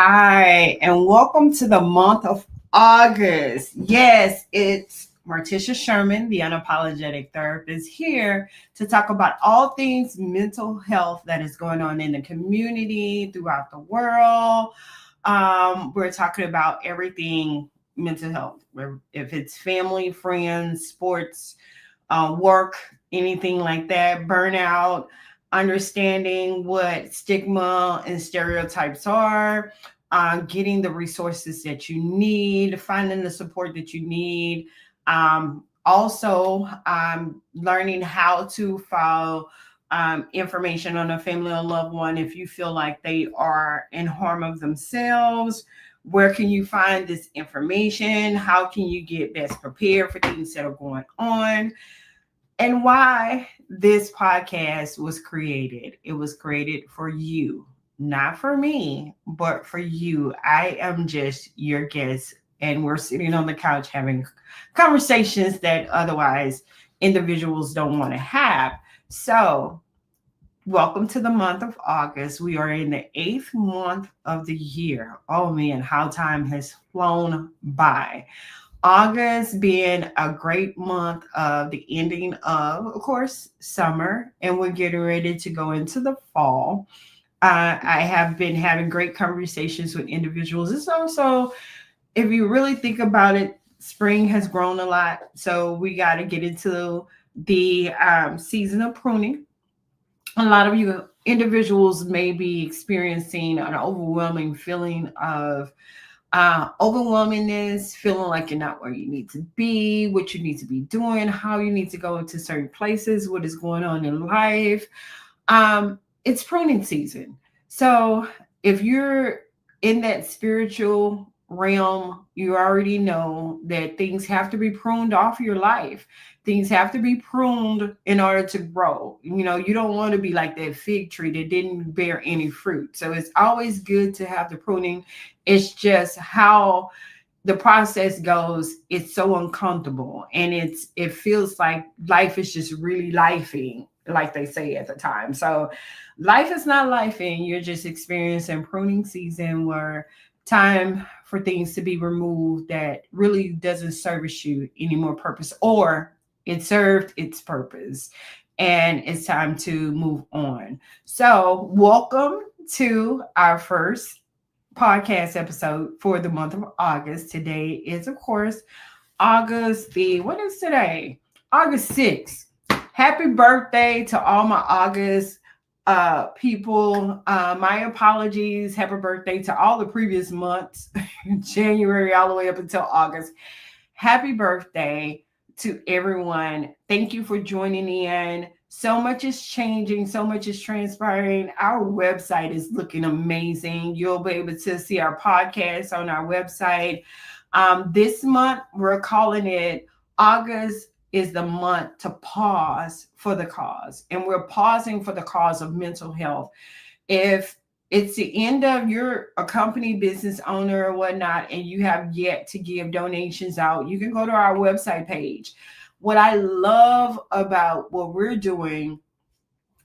Hi, and welcome to the month of August. Yes, it's Martisha Sherman, the unapologetic therapist, here to talk about all things mental health that is going on in the community throughout the world. We're talking about everything mental health, if it's family, friends, sports, work, anything like that, burnout, understanding what stigma and stereotypes are, getting the resources that you need, finding the support that you need. Also, learning how to file information on a family or loved one if you feel like they are in harm of themselves. Where can you find this information? How can you get best prepared for things that are going on? And why this podcast was created. It was created for you, not for me, but for you. I am just your guest, and we're sitting on the couch having conversations that otherwise individuals don't want to have. So, welcome to the month of August. We are in the eighth month of the year. Oh man, how time has flown by. August being a great month of the ending of course, summer, and we're getting ready to go into the fall. I have been having great conversations with individuals. It's also, if you really think about it, spring has grown a lot. So we got to get into the season of pruning. A lot of you individuals may be experiencing an overwhelming feeling of overwhelmingness, feeling like you're not where you need to be, what you need to be doing, how you need to go into certain places, what is going on in life. It's pruning season. So if you're in that spiritual realm, you already know that things have to be pruned off your life. Things have to be pruned in order to grow. You don't want to be like that fig tree that didn't bear any fruit. So it's always good to have the pruning. It's just how the process goes. It's so uncomfortable, and it feels like life is just really lifing, like they say at the time. So life is not lifing. You're just experiencing pruning season, where time for things to be removed that really doesn't service you any more purpose, or it served its purpose and it's time to move on. So welcome to our first podcast episode for the month of August. Today is, of course, what is today? August 6th. Happy birthday to all my August people. My apologies. Happy birthday to all the previous months, January all the way up until August. Happy birthday to everyone. Thank you for joining in. So much is changing, so much is transpiring. Our website is looking amazing. You'll be able to see our podcast on our website. This month, we're calling it August is the month to pause for the cause. And we're pausing for the cause of mental health. If it's the end of you're a company business owner or whatnot, and you have yet to give donations out, you can go to our website page. What I love about what we're doing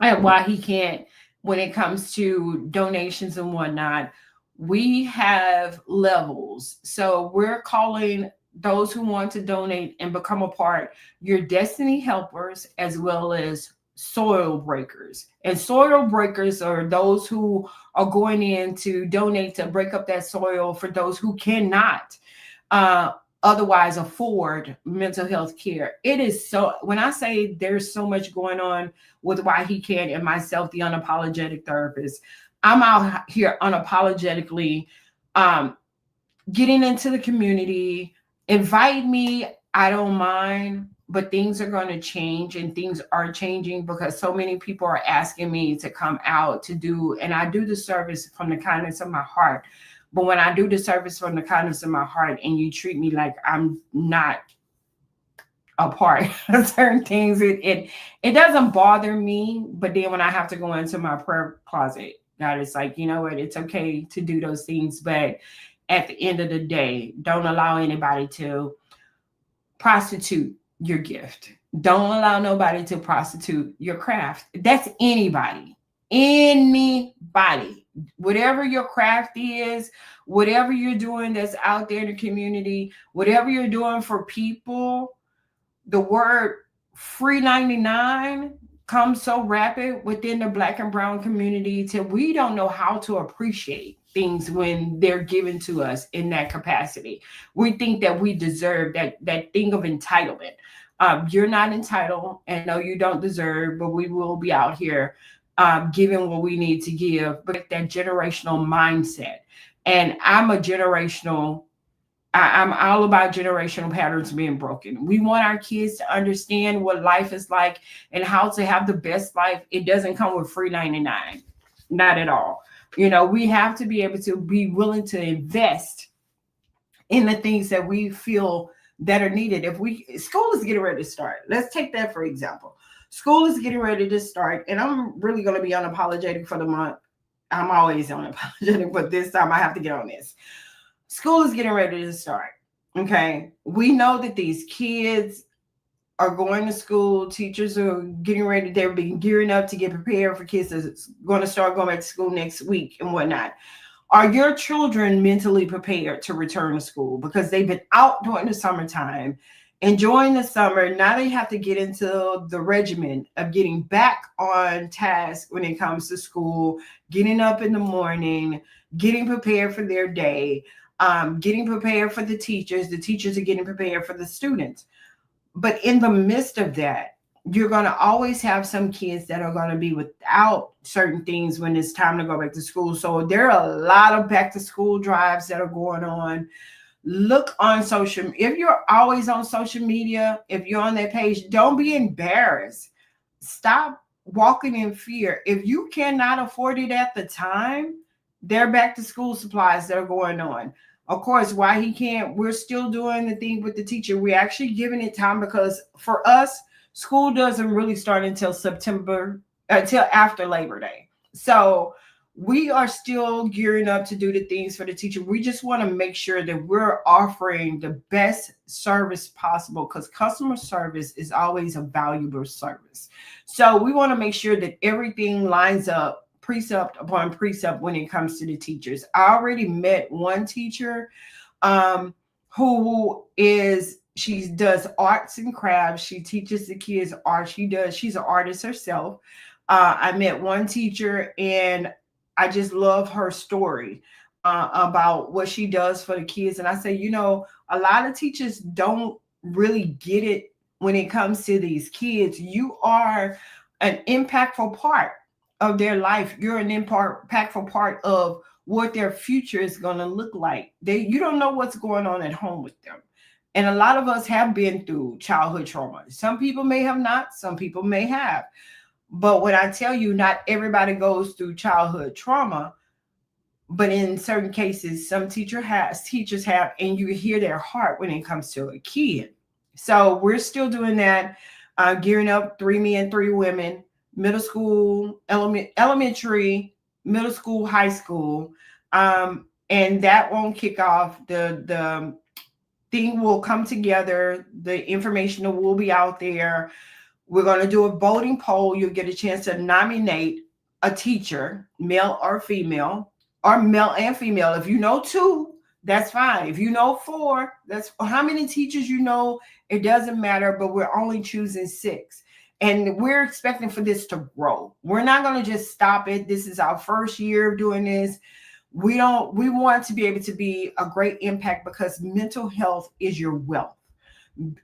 and why he can't, when it comes to donations and whatnot, we have levels. So we're calling those who want to donate and become a part, your destiny helpers, as well as soil breakers. And soil breakers are those who are going in to donate to break up that soil for those who cannot uh, otherwise afford mental health care. It is so, when I say there's so much going on with Why He Can and myself, the unapologetic therapist, I'm out here unapologetically um, getting into the community. Invite me, I don't mind, but things are going to change, and things are changing because so many people are asking me to come out to do, and I do the service from the kindness of my heart. But when I do the service from the kindness of my heart and you treat me like I'm not a part of certain things, it doesn't bother me. But then when I have to go into my prayer closet, God is like, you know what, it's okay to do those things, but at the end of the day, don't allow anybody to prostitute your gift. Don't allow nobody to prostitute your craft. That's anybody. Anybody. Whatever your craft is, whatever you're doing that's out there in the community, whatever you're doing for people, the word free 99 comes so rapid within the black and brown community till we don't know how to appreciate things when they're given to us in that capacity. We think that we deserve that thing of entitlement. You're not entitled, and no, you don't deserve, but we will be out here giving what we need to give. But that generational mindset, and I'm a generational I'm all about generational patterns being broken. We want our kids to understand what life is like and how to have the best life. It doesn't come with free 99, not at all. We have to be able to be willing to invest in the things that we feel that are needed. If school is getting ready to start, let's take that for example. School is getting ready to start, and I'm really going to be unapologetic for the month. I'm always unapologetic, but this time I have to get on this. School is getting ready to start. Okay. We know that these kids are going to school. Teachers are getting ready. They're being gearing up to get prepared for kids that's going to start going back to school next week and whatnot. Are your children mentally prepared to return to school? Because they've been out during the summertime, enjoying the summer. Now they have to get into the regimen of getting back on task when it comes to school, getting up in the morning, getting prepared for their day, getting prepared for the teachers are getting prepared for the students. But in the midst of that, you're going to always have some kids that are going to be without certain things when it's time to go back to school. So there are a lot of back to school drives that are going on. Look on social. If you're always on social media, if you're on that page, don't be embarrassed. Stop walking in fear. If you cannot afford it at the time, there are back to school supplies that are going on. Of course, why he can't, we're still doing the thing with the teacher. We're actually giving it time because for us, school doesn't really start until after Labor Day. So we are still gearing up to do the things for the teacher. We just want to make sure that we're offering the best service possible because customer service is always a valuable service. So we want to make sure that everything lines up precept upon precept when it comes to the teachers. I already met one teacher she does arts and crafts. She teaches the kids art. She's an artist herself. I met one teacher and I just love her story about what she does for the kids. And I say, a lot of teachers don't really get it when it comes to these kids. You are an impactful part of their life. You're an impactful part of what their future is going to look like. You don't know what's going on at home with them. And a lot of us have been through childhood trauma. Some people may have not, some people may have. But when I tell you, not everybody goes through childhood trauma, but in certain cases, some teachers have, and you hear their heart when it comes to a kid. So we're still doing that, gearing up 3 men, 3 women, middle school, elementary, middle school, high school. And that won't kick off. The thing will come together. The information will be out there. We're going to do a voting poll. You'll get a chance to nominate a teacher, male or female, or male and female. If you know 2, that's fine. If you know 4, that's how many teachers you know. It doesn't matter, but we're only choosing 6. And we're expecting for this to grow. We're not going to just stop it. This is our first year of doing this. We want to be able to be a great impact because mental health is your wealth.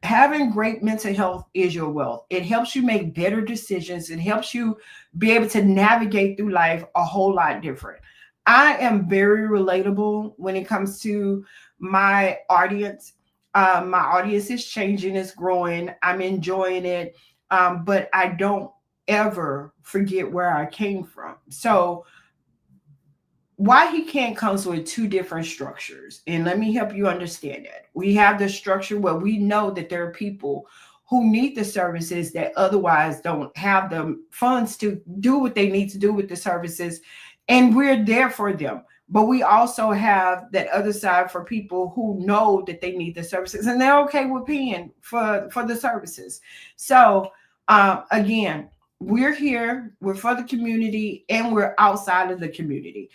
Having great mental health is your wealth. It helps you make better decisions. It helps you be able to navigate through life a whole lot different. I am very relatable when it comes to my audience. My audience is changing, it's growing. I'm enjoying it. But I don't ever forget where I came from. So why he can't comes with 2 different structures. And let me help you understand that. We have the structure where we know that there are people who need the services that otherwise don't have the funds to do what they need to do with the services. And we're there for them. But we also have that other side for people who know that they need the services and they're okay with paying for the services. So again, we're here, we're for the community, and we're outside of the community.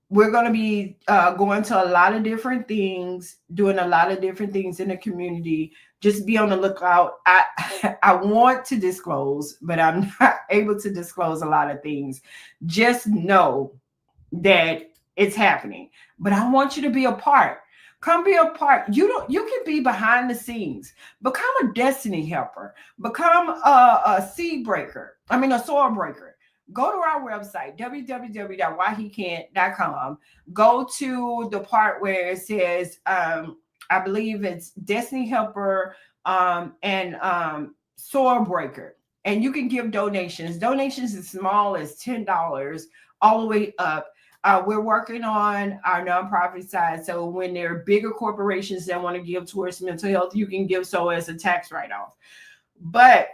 We're going to be going to a lot of different things, doing a lot of different things in the community. Just be on the lookout. I want to disclose, but I'm not able to disclose a lot of things. Just know that it's happening. But I want you to be a part. Come be a part. You can be behind the scenes. Become a destiny helper. Become a seed breaker. I mean a soil breaker. Go to our website, www.whyhecan't.com. Go to the part where it says I believe it's Destiny Helper and Soil Breaker. And you can give donations. Donations as small as $10 all the way up. We're working on our nonprofit side. So when there are bigger corporations that want to give towards mental health, you can give so as a tax write-off. But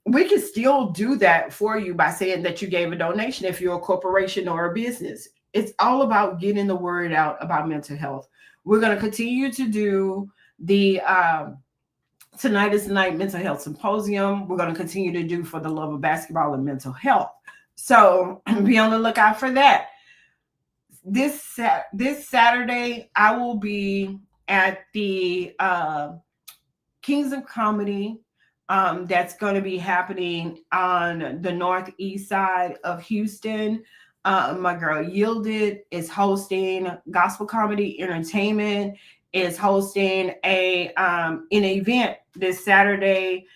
we can still do that for you by saying that you gave a donation if you're a corporation or a business. It's all about getting the word out about mental health. We're going to continue to do the Tonight is the Night Mental Health Symposium. We're going to continue to do For the Love of Basketball and Mental Health. So be on the lookout for that. This Saturday, I will be at the Kings of Comedy. That's going to be happening on the northeast side of Houston. My girl Yielded is hosting. Gospel Comedy Entertainment is hosting an event this Saturday.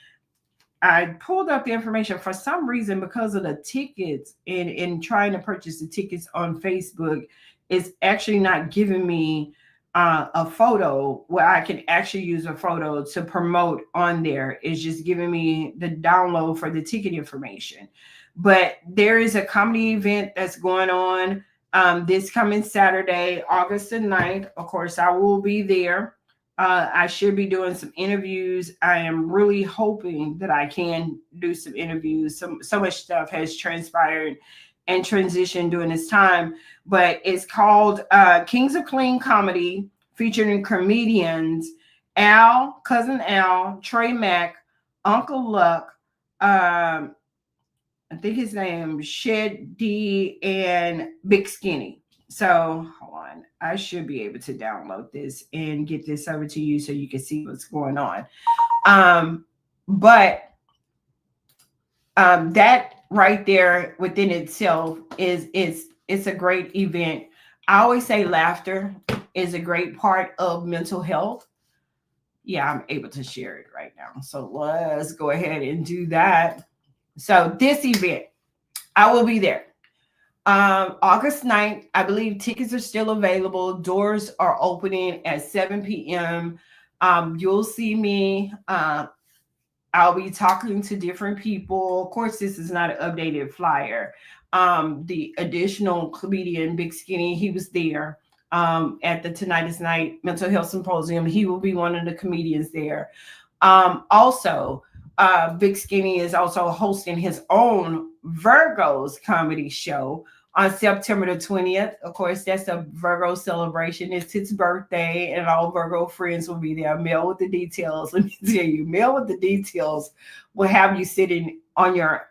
I pulled up the information for some reason because of the tickets in trying to purchase the tickets on Facebook. It's actually not giving me a photo where I can actually use a photo to promote on there. It's just giving me the download for the ticket information. But there is a comedy event that's going on this coming Saturday, August the 9th. Of course, I will be there. I should be doing some interviews. I am really hoping that I can do some interviews. So much stuff has transpired and transitioned during this time, but it's called Kings of Clean Comedy, featuring comedians Cousin Al, Trey Mack, Uncle Luck, I think his name Shed D, and Big Skinny. So hold on, I should be able to download this and get this over to you so you can see what's going on. But that right there within itself is it's a great event. I always say laughter is a great part of mental health. Yeah, I'm able to share it right now. So let's go ahead and do that. So this event, I will be there. August 9th, I believe tickets are still available. Doors are opening at 7 p.m. You'll see me. I'll be talking to different people. Of course, this is not an updated flyer. The additional comedian, Big Skinny, he was there at the Tonight is Night Mental Health Symposium. He will be one of the comedians there. Also, Big Skinny is also hosting his own Virgos comedy show on September the 20th. Of course, that's a Virgo celebration. It's his birthday, and all Virgo friends will be there. Mail with the details. Let me tell you, Mail with the Details will have you sitting on your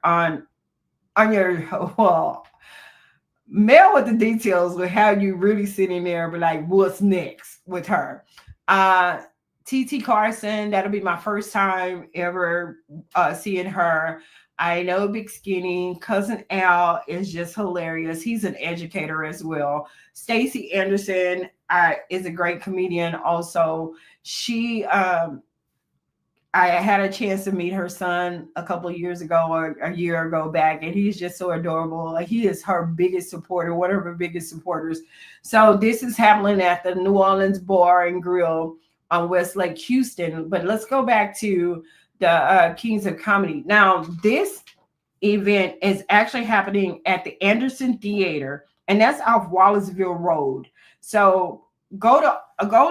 well, Mail with the Details will have you really sitting there, but like, what's next with her? TT Carson, that'll be my first time ever seeing her. I know Big Skinny. Cousin Al is just hilarious. He's an educator as well. Stacey Anderson is a great comedian also. She, I had a chance to meet her son a couple of years ago or a year ago back, and he's just so adorable. Like, he is her biggest supporter, one of her biggest supporters. So this is happening at the New Orleans Bar and Grill on Westlake, Houston. But let's go back to the Kings of Comedy. Now, this event is actually happening at the Anderson Theater, and that's off Wallaceville Road. So go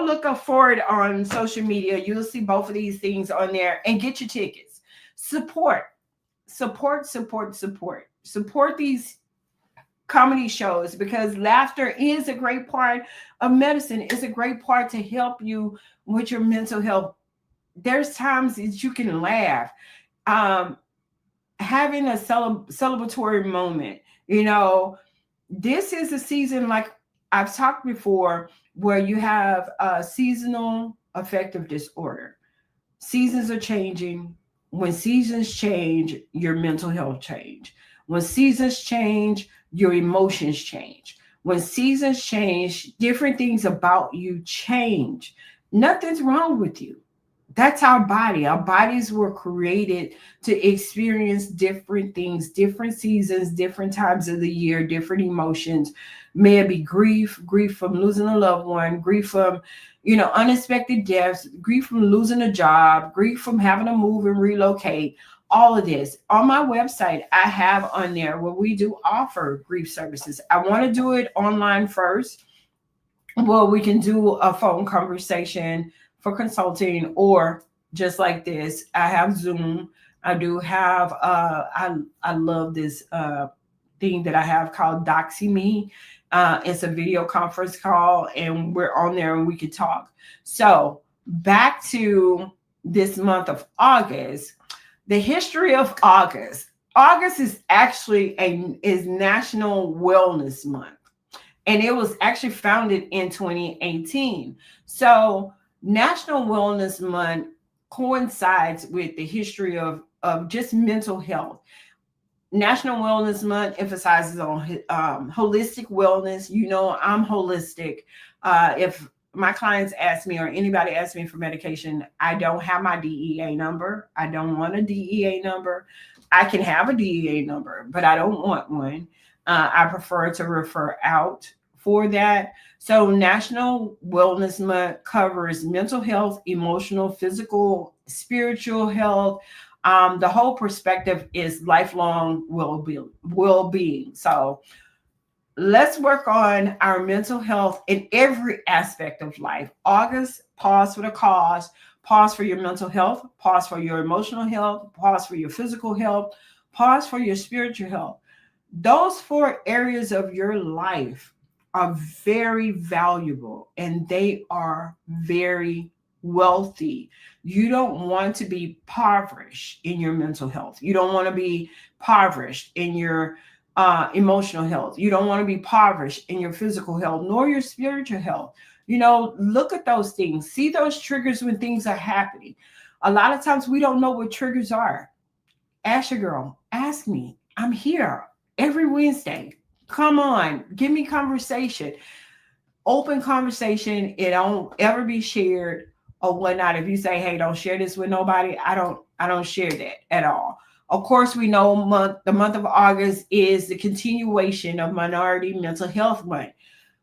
look up for it on social media. You'll see both of these things on there, and get your tickets. Support these comedy shows, because laughter is a great part of medicine. It's a great part to help you with your mental health. There's times that you can laugh. having a celebratory moment. You know, this is a season, like I've talked before, where you have a seasonal affective disorder. Seasons are changing. When seasons change, your mental health change. When seasons change, your emotions change. When seasons change, different things about you change. Nothing's wrong with you. That's our body. Our bodies were created to experience different things, different seasons, different times of the year, different emotions. May it be grief, grief from losing a loved one, grief from, unexpected deaths, grief from losing a job, grief from having to move and relocate. All of this on my website, I have on there where we do offer grief services. I want to do it online first. Well, we can do a phone conversation for consulting, or just like this. I have Zoom. I do have I love this thing that I have called Doxy Me. It's a video conference call, and we're on there and we can talk. So back to this month of August, the history of August. August is actually is National Wellness Month, and it was actually founded in 2018. So National Wellness Month coincides with the history of just mental health. National Wellness Month emphasizes on holistic wellness. You know, I'm holistic. If my clients ask me or anybody asks me for medication, I don't have my DEA number. I don't want a DEA number. I can have a DEA number, but I don't want one. I prefer to refer out for that. So, National Wellness Month covers mental health, emotional, physical, spiritual health. The whole perspective is lifelong well-being. So, let's work on our mental health in every aspect of life. August, pause for the cause, pause for your mental health, pause for your emotional health, pause for your physical health, pause for your spiritual health. Those four areas of your life are very valuable and they are very wealthy. You don't want to be impoverished in your mental health. You don't want to be impoverished in your emotional health. You don't want to be impoverished in your physical health, nor your spiritual health. Look at those things. See those triggers when things are happening. A lot of times we don't know what triggers are. Ask your girl. Ask me. I'm here every Wednesday. Come on, give me conversation. Open conversation. It don't ever be shared or whatnot. If you say, "Hey, don't share this with nobody," I don't share that at all. Of course, we know the month of August is the continuation of Minority Mental Health Month.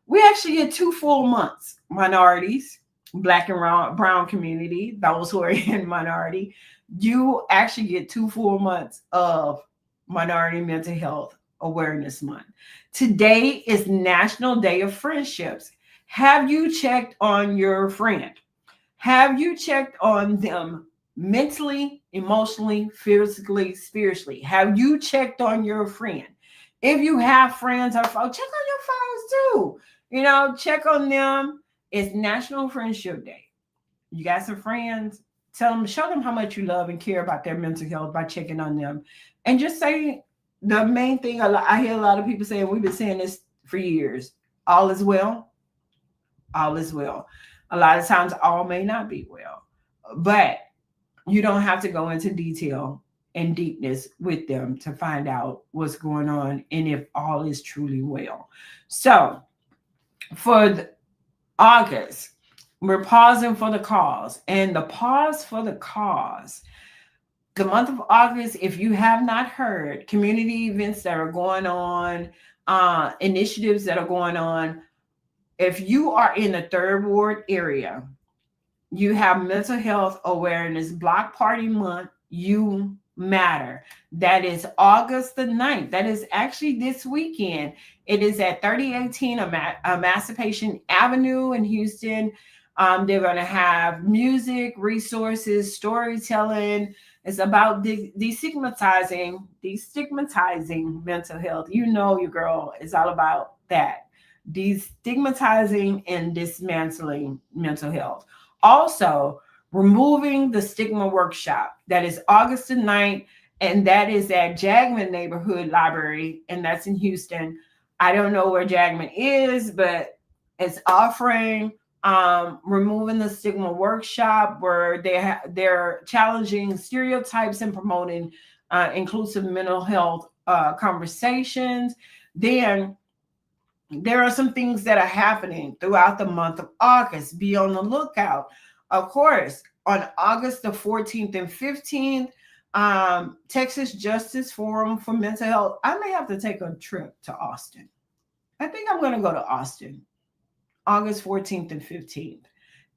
We actually get 2 full months. Minorities, Black and brown community, those who are in minority, you actually get 2 full months of Minority Mental Health Awareness Month. Today is National Day of Friendships. Have you checked on your friend? Have you checked on them mentally, emotionally, physically, spiritually? Have you checked on your friend? If you have friends or folks, check on your friends too. Check on them. It's National Friendship Day. You got some friends, show them how much you love and care about their mental health by checking on them. And just say the main thing I hear a lot of people saying, we've been saying this for years: all is well, all is well. A lot of times, all may not be well, but you don't have to go into detail and deepness with them to find out what's going on and if all is truly well. So, for August, we're pausing for the cause. And the pause for the cause, the month of August, if you have not heard, community events that are going on, initiatives that are going on, if you are in the Third Ward area, you have Mental Health Awareness Block Party Month. You matter. That is August the 9th. That is actually this weekend. It is at 3018 Emancipation Avenue in Houston. They're going to have music, resources, storytelling. It's about destigmatizing mental health. You know, your girl is all about that. Destigmatizing and dismantling mental health. Also, removing the stigma workshop. That is August the 9th and that is at Jackman Neighborhood Library, and that's in Houston. I don't know where Jackman is, but it's offering removing the stigma workshop where they're challenging stereotypes and promoting inclusive mental health conversations. Then there are some things that are happening throughout the month of August. Be on the lookout. Of course, on August the 14th and 15th, Texas Justice Forum for Mental Health. I may have to take a trip to Austin. I think I'm going to go to Austin August 14th and 15th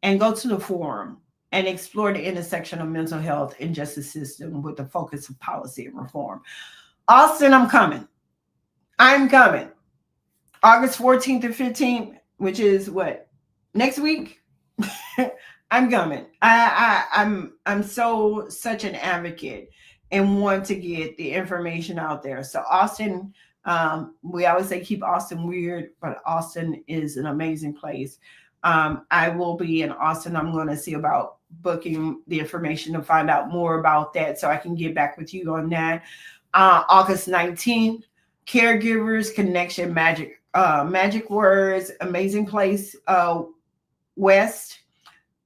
and go to the forum and explore the intersection of mental health and justice system with the focus of policy and reform. Austin, I'm coming. I'm coming. August 14th and 15th, which is what? Next week? I'm coming. I'm such an advocate and want to get the information out there. So Austin, we always say keep Austin weird, but Austin is an amazing place. I will be in Austin. I'm going to see about booking the information to find out more about that so I can get back with you on that. August 19th, Caregivers Connection Magic Words, amazing place. West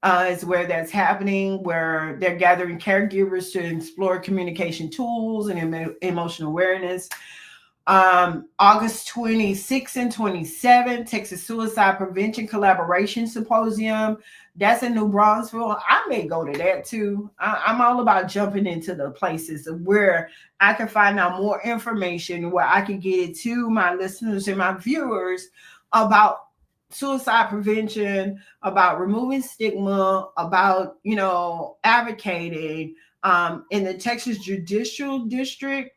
is where that's happening, where they're gathering caregivers to explore communication tools and emotional awareness. August 26th and 27th, Texas Suicide Prevention Collaboration Symposium. That's in New Braunfels. I may go to that too. I'm all about jumping into the places where I can find out more information, where I can get it to my listeners and my viewers about suicide prevention, about removing stigma, about, advocating in the Texas Judicial District.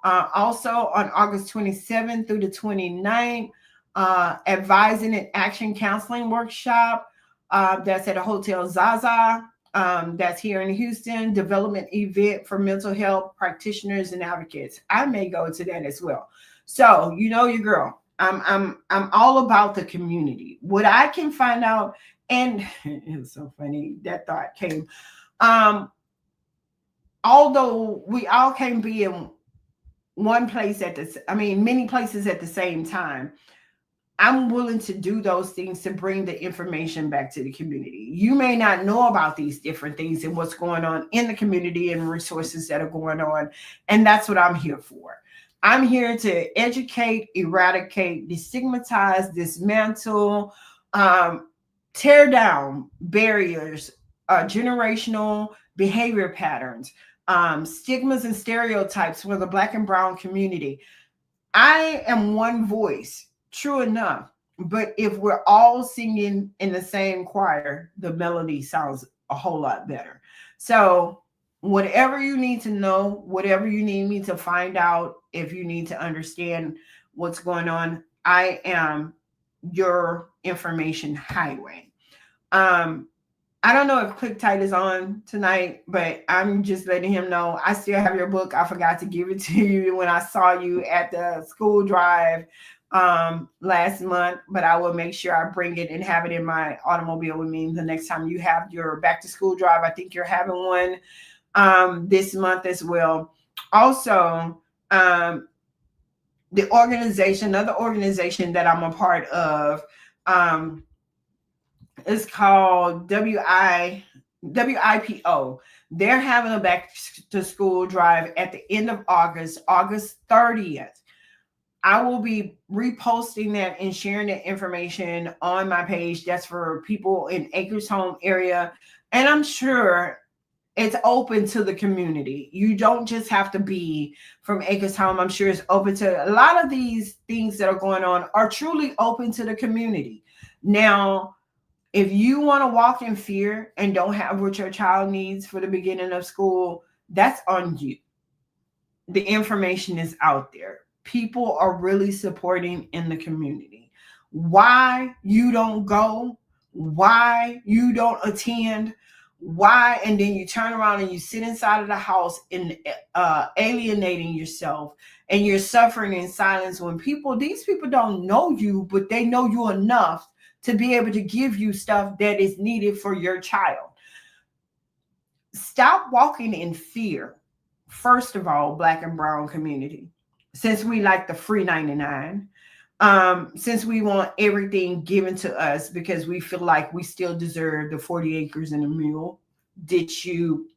Also on August 27th through the 29th, advising and action counseling workshop. That's at a Hotel Zaza. That's here in Houston. Development event for mental health practitioners and advocates. I may go to that as well. So your girl. I'm all about the community. What I can find out, and it's so funny that thought came. Although we all can't be in one place many places at the same time, I'm willing to do those things to bring the information back to the community. You may not know about these different things and what's going on in the community and resources that are going on. And that's what I'm here for. I'm here to educate, eradicate, destigmatize, dismantle, tear down barriers, generational behavior patterns, stigmas and stereotypes for the Black and Brown community. I am one voice, true enough, but if we're all singing in the same choir, the melody sounds a whole lot better. So whatever you need to know, whatever you need me to find out, if you need to understand what's going on, I am your information highway. I don't know if Click Tight is on tonight, but I'm just letting him know I still have your book. I forgot to give it to you when I saw you at the school drive last month, but I will make sure I bring it and have it in my automobile with me the next time you have your back to school drive. I think you're having one this month as well. Also, the organization, another organization that I'm a part of, is called WIPO. They're having a back to school drive at the end of August 30th. I will be reposting that and sharing that information on my page. That's for people in Acres Home area. And I'm sure it's open to the community. You don't just have to be from Acres Home. I'm sure it's open to a lot of these things that are going on are truly open to the community. Now, if you want to walk in fear and don't have what your child needs for the beginning of school, that's on you. The information is out there. People are really supporting in the community. Why you don't go, why you don't attend, why, and then you turn around and you sit inside of the house and alienating yourself, and you're suffering in silence when these people don't know you, but they know you enough to be able to give you stuff that is needed for your child. Stop walking in fear. first of all, Black and brown community, since we like the free 99, since we want everything given to us because we feel like we still deserve the 40 acres and a mule. Did you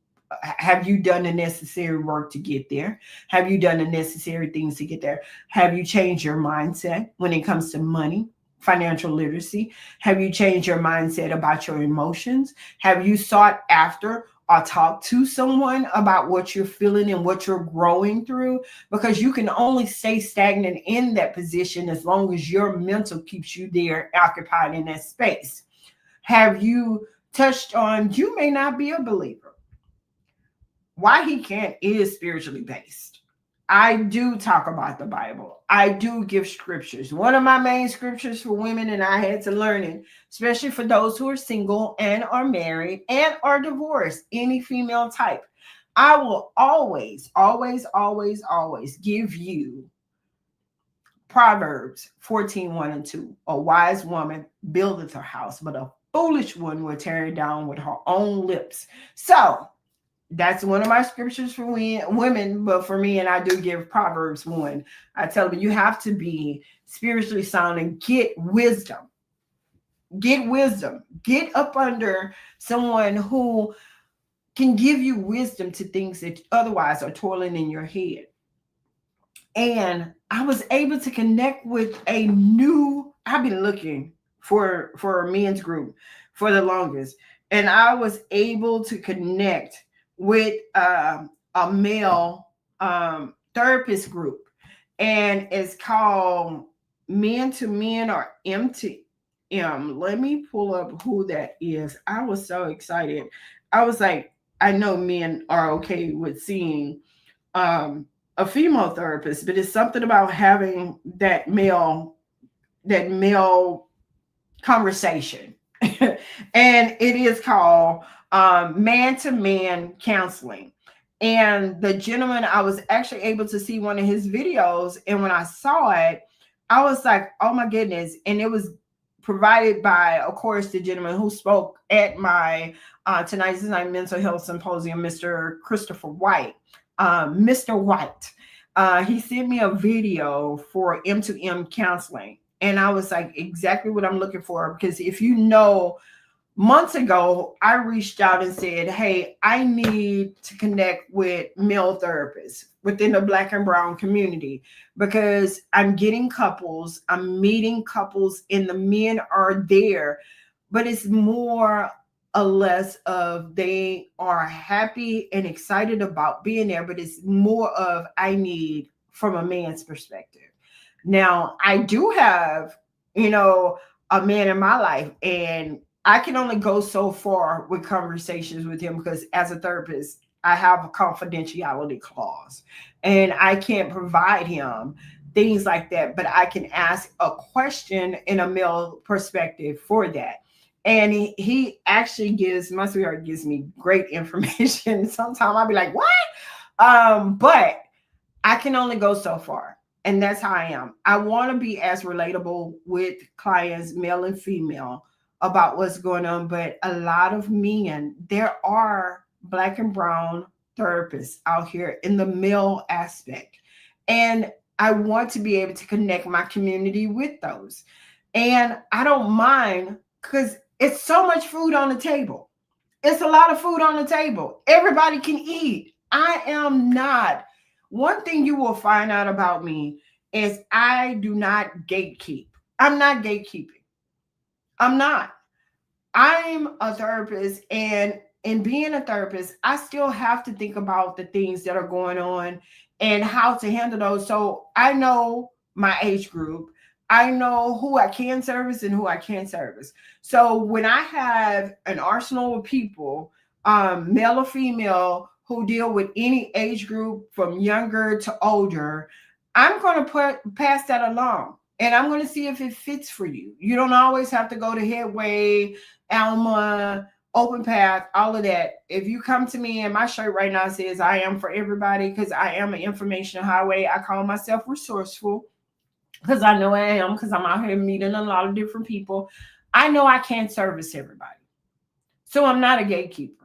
have you done the necessary work to get there? Have you done the necessary things to get there? Have you changed your mindset when it comes to money, financial literacy? Have you changed your mindset about your emotions? Have you sought after or talked to someone about what you're feeling and what you're growing through? Because you can only stay stagnant in that position as long as your mental keeps you there occupied in that space. Have you touched on you may not be a believer? Why he can't is spiritually based. I do talk about the Bible. I do give scriptures. One of my main scriptures for women, and I had to learn it, especially for those who are single and are married and are divorced, any female type. I will always, always, always, always give you Proverbs 14, 1 and 2. A wise woman buildeth her house, but a foolish one will tear it down with her own lips. So that's one of my scriptures for women, but for me, and I do give Proverbs 1. I tell them you have to be spiritually sound and get wisdom. Get wisdom. Get up under someone who can give you wisdom to things that otherwise are toiling in your head. And I was able to connect with I've been looking for a men's group for the longest. And I was able to connect with a male therapist group. And it's called Men to Men or M to M. Let me pull up who that is. I was so excited. I was like, I know men are okay with seeing a female therapist, but it's something about having that male conversation. And it is called man to man counseling. And the gentleman, I was actually able to see one of his videos. And when I saw it, I was like, oh my goodness. And it was provided by, of course, the gentleman who spoke at my tonight's night mental health symposium, Mr. Christopher White. Mr. White. He sent me a video for M2M counseling. And I was like, exactly what I'm looking for. Because if you know, months ago, I reached out and said, hey, I need to connect with male therapists within the Black and brown community because I'm getting couples, I'm meeting couples, and the men are there, but it's more or less of they are happy and excited about being there, but it's more of I need from a man's perspective. Now, I do have, a man in my life, and I can only go so far with conversations with him because as a therapist, I have a confidentiality clause and I can't provide him things like that, but I can ask a question in a male perspective for that. And he actually my sweetheart gives me great information. Sometimes I'll be like, what? But I can only go so far. And that's how I am. I want to be as relatable with clients, male and female, about what's going on. But a lot of men, there are Black and brown therapists out here in the male aspect. And I want to be able to connect my community with those. And I don't mind because it's so much food on the table. It's a lot of food on the table. Everybody can eat. I am not. One thing you will find out about me is I do not gatekeep. I'm not gatekeeping. I'm not. I'm a therapist, and in being a therapist, I still have to think about the things that are going on and how to handle those. So I know my age group. I know who I can service and who I can't service. So when I have an arsenal of people, male or female, who deal with any age group from younger to older, I'm going to pass that along. And I'm going to see if it fits for you. You don't always have to go to Headway, Alma, Open Path, all of that. If you come to me, and my shirt right now says I am for everybody because I am an information highway. I call myself resourceful because I know I am, because I'm out here meeting a lot of different people. I know I can't service everybody. So I'm not a gatekeeper.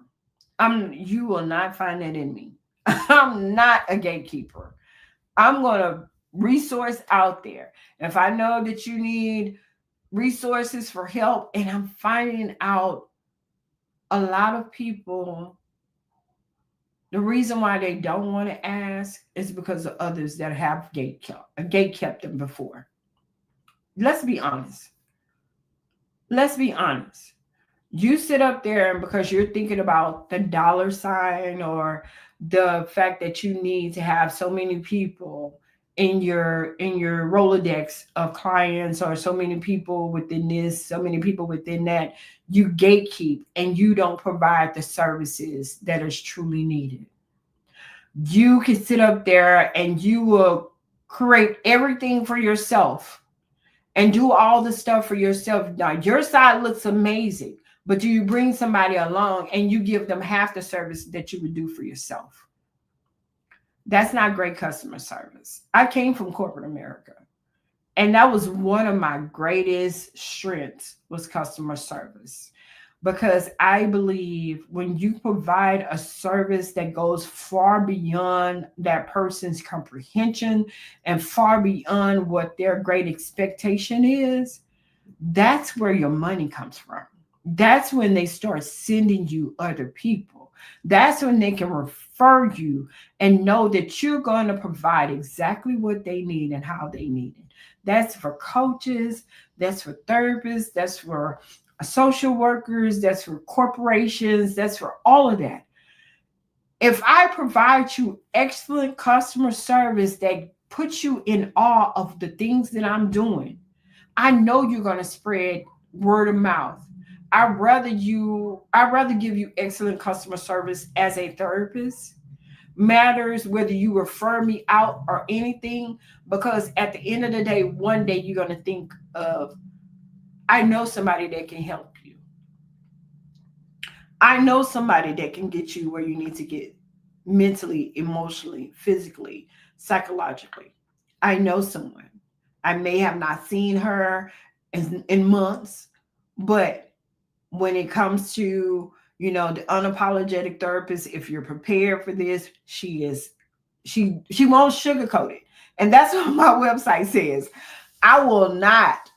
You will not find that in me. I'm not a gatekeeper. I'm going to resource out there. If I know that you need resources for help, and I'm finding out a lot of people, the reason why they don't want to ask is because of others that have gate kept them before. Let's be honest. Let's be honest. You sit up there and because you're thinking about the dollar sign or the fact that you need to have so many people in your Rolodex of clients or so many people within this, so many people within that, you gatekeep and you don't provide the services that is truly needed. You can sit up there and you will create everything for yourself and do all the stuff for yourself. Now, your side looks amazing, but do you bring somebody along and you give them half the service that you would do for yourself? That's not great customer service. I came from corporate America, and that was one of my greatest strengths was customer service, because I believe when you provide a service that goes far beyond that person's comprehension and far beyond what their great expectation is, that's where your money comes from. That's when they start sending you other people. That's when they can refer you and know that you're going to provide exactly what they need and how they need it. That's for coaches, that's for therapists, that's for social workers, that's for corporations, that's for all of that. If I provide you excellent customer service that puts you in awe of the things that I'm doing, I know you're going to spread word of mouth. I'd rather give you excellent customer service as a therapist. Matters whether you refer me out or anything, because at the end of the day, one day you're going to think of, I know somebody that can help you. I know somebody that can get you where you need to get mentally, emotionally, physically, psychologically. I know someone. I may have not seen her in months, but when it comes to, the unapologetic therapist, if you're prepared for this, she won't sugarcoat it. And that's what my website says. I will not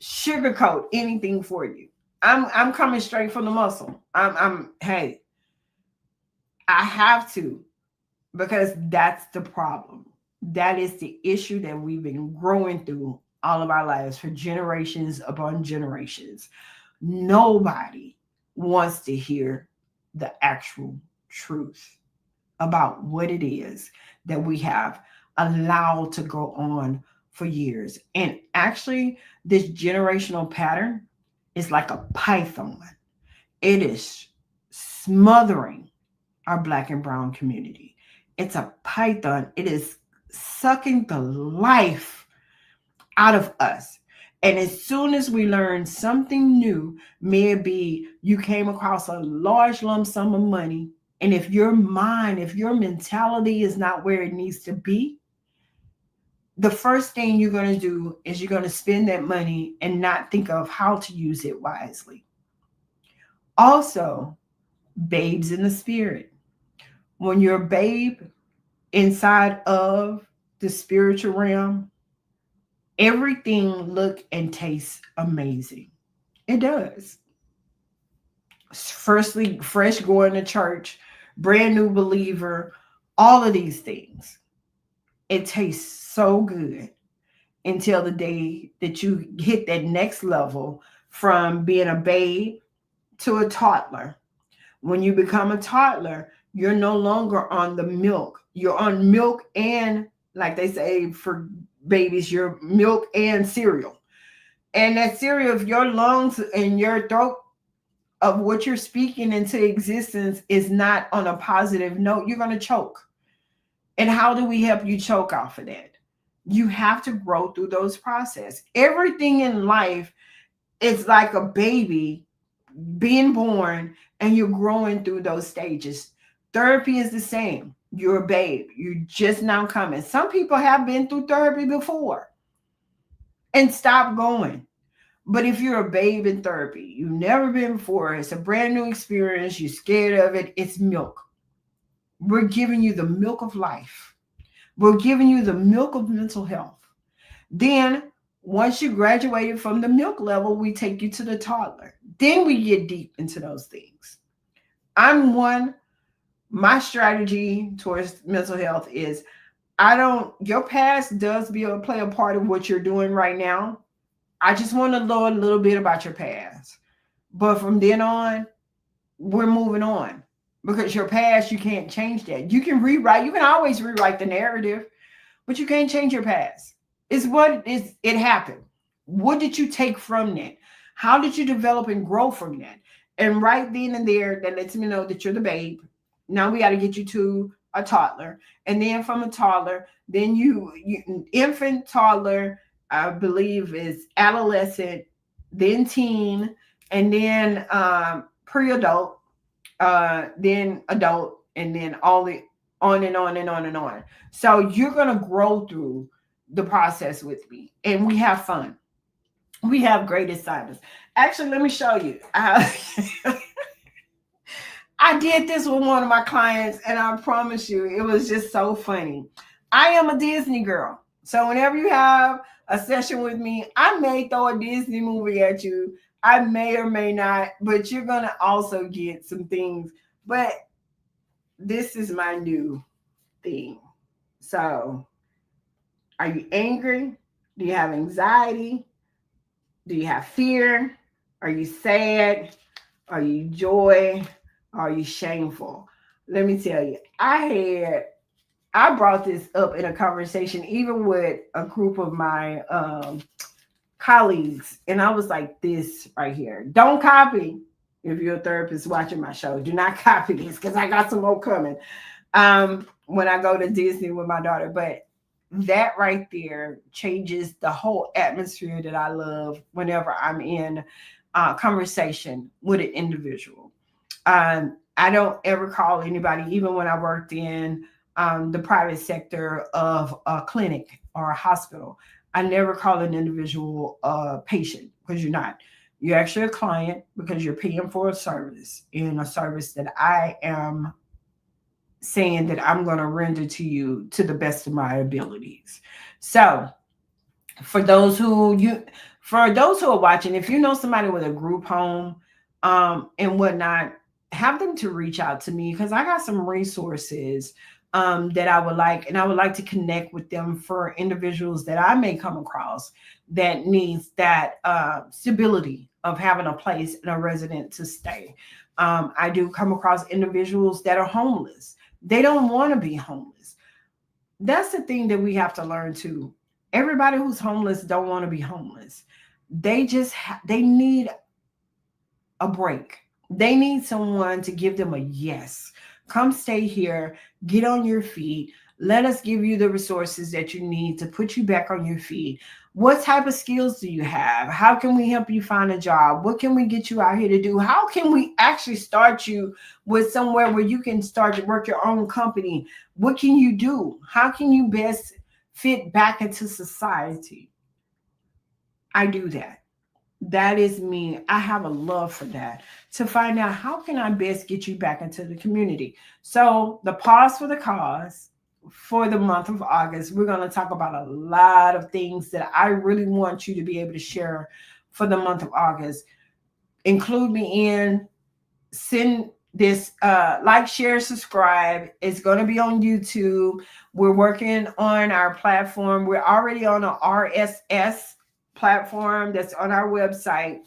sugarcoat anything for you. I'm coming straight from the muscle. I'm hey, I have to, because that's the problem. That is the issue that we've been growing through all of our lives for generations upon generations. Nobody wants to hear the actual truth about what it is that we have allowed to go on for years. And actually, this generational pattern is like a python. It is smothering our Black and Brown community. It's a python. It is sucking the life out of us. And as soon as we learn something new, maybe you came across a large lump sum of money, and if your mind, if your mentality is not where it needs to be, the first thing you're going to do is you're going to spend that money and not think of how to use it wisely. Also, babes in the spirit. When you're a babe inside of the spiritual realm, everything look and tastes amazing. It does. Firstly, fresh going to church, brand new believer, all of these things. It tastes so good until the day that you hit that next level from being a babe to a toddler. When you become a toddler, you're no longer on the milk. You're on milk and, like they say for babies, you're milk and cereal. And that cereal, if your lungs and your throat of what you're speaking into existence is not on a positive note, you're going to choke. And how do we help you choke off of that? You have to grow through those processes. Everything in life is like a baby being born and you're growing through those stages. Therapy is the same. You're a babe. You're just now coming. Some people have been through therapy before and stop going. But if you're a babe in therapy, you've never been before, it's a brand new experience, you're scared of it, it's milk. We're giving you the milk of life. We're giving you the milk of mental health. Then, once you graduated from the milk level, we take you to the toddler. Then we get deep into those things. I'm one, my strategy towards mental health is your past does play a part of what you're doing right now. I just want to learn a little bit about your past. But from then on, we're moving on because your past, you can't change that. You can always rewrite the narrative, but you can't change your past. It's what it is. It happened. What did you take from that? How did you develop and grow from that? And right then and there, that lets me know that you're the babe. Now we got to get you to a toddler, and then from a toddler, then you infant, toddler, I believe is adolescent, then teen, and then pre-adult, then adult, and then all the on and on and on and on. So you're gonna grow through the process with me, and we have fun. We have great assignments. Actually, let me show you. I did this with one of my clients, and I promise you, it was just so funny. I am a Disney girl. So whenever you have a session with me, I may throw a Disney movie at you. I may or may not, but you're going to also get some things. But this is my new thing. So, are you angry? Do you have anxiety? Do you have fear? Are you sad? Are you joy? Are you shameful? Let me tell you, I brought this up in a conversation, even with a group of my colleagues, and I was like, this right here. Don't copy. If you're a therapist watching my show, do not copy this because I got some more coming when I go to Disney with my daughter. But that right there changes the whole atmosphere that I love whenever I'm in conversation with an individual. I don't ever call anybody, even when I worked in the private sector of a clinic or a hospital. I never call an individual a patient because you're not. You're actually a client because you're paying for a service, and a service that I am saying that I'm going to render to you to the best of my abilities. So, for those who are watching, if you know somebody with a group home and whatnot, have them to reach out to me because I got some resources that I would like, and I would like to connect with them for individuals that I may come across that needs that stability of having a place and a resident to stay. I do come across individuals that are homeless. They don't want to be homeless. That's the thing that we have to learn too. Everybody who's homeless don't want to be homeless. They need a break. They need someone to give them a yes. Come stay here, get on your feet. Let us give you the resources that you need to put you back on your feet. What type of skills do you have? How can we help you find a job? What can we get you out here to do? How can we actually start you with somewhere where you can start to work your own company? What can you do? How can you best fit back into society? I do that. That is me. I have a love for that, to find out how can I best get you back into the community. So the pause for the cause for the month of August, we're going to talk about a lot of things that I really want you to be able to share for the month of August. Include me in, send this like, share, subscribe. It's going to be on YouTube. We're working on our platform. We're already on an RSS platform that's on our website.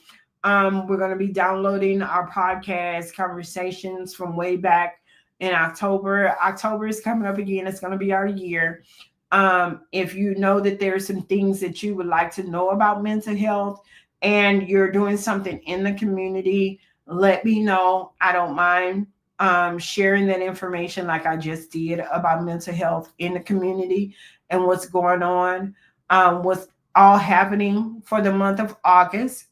We're going to be downloading our podcast conversations from way back in October. October is coming up again. It's going to be our year. If you know that there are some things that you would like to know about mental health and you're doing something in the community, let me know. I don't mind sharing that information like I just did about mental health in the community and what's going on, what's all happening for the month of August.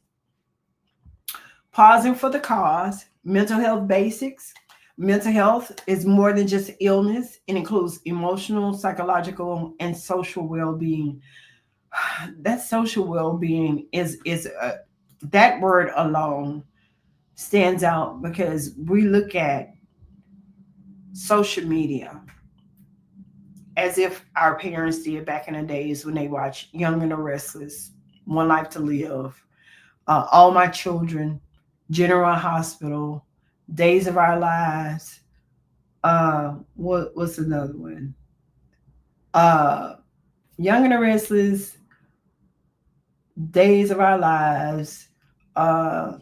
Pausing for the cause, mental health basics. Mental health is more than just illness. It includes emotional, psychological, and social well-being. That social well-being is that word alone stands out because we look at social media as if our parents did back in the days when they watched Young and the Restless, One Life to Live, All My Children, General Hospital, Days of Our Lives. What's another one? Uh, Young and the Restless, Days of Our Lives, uh,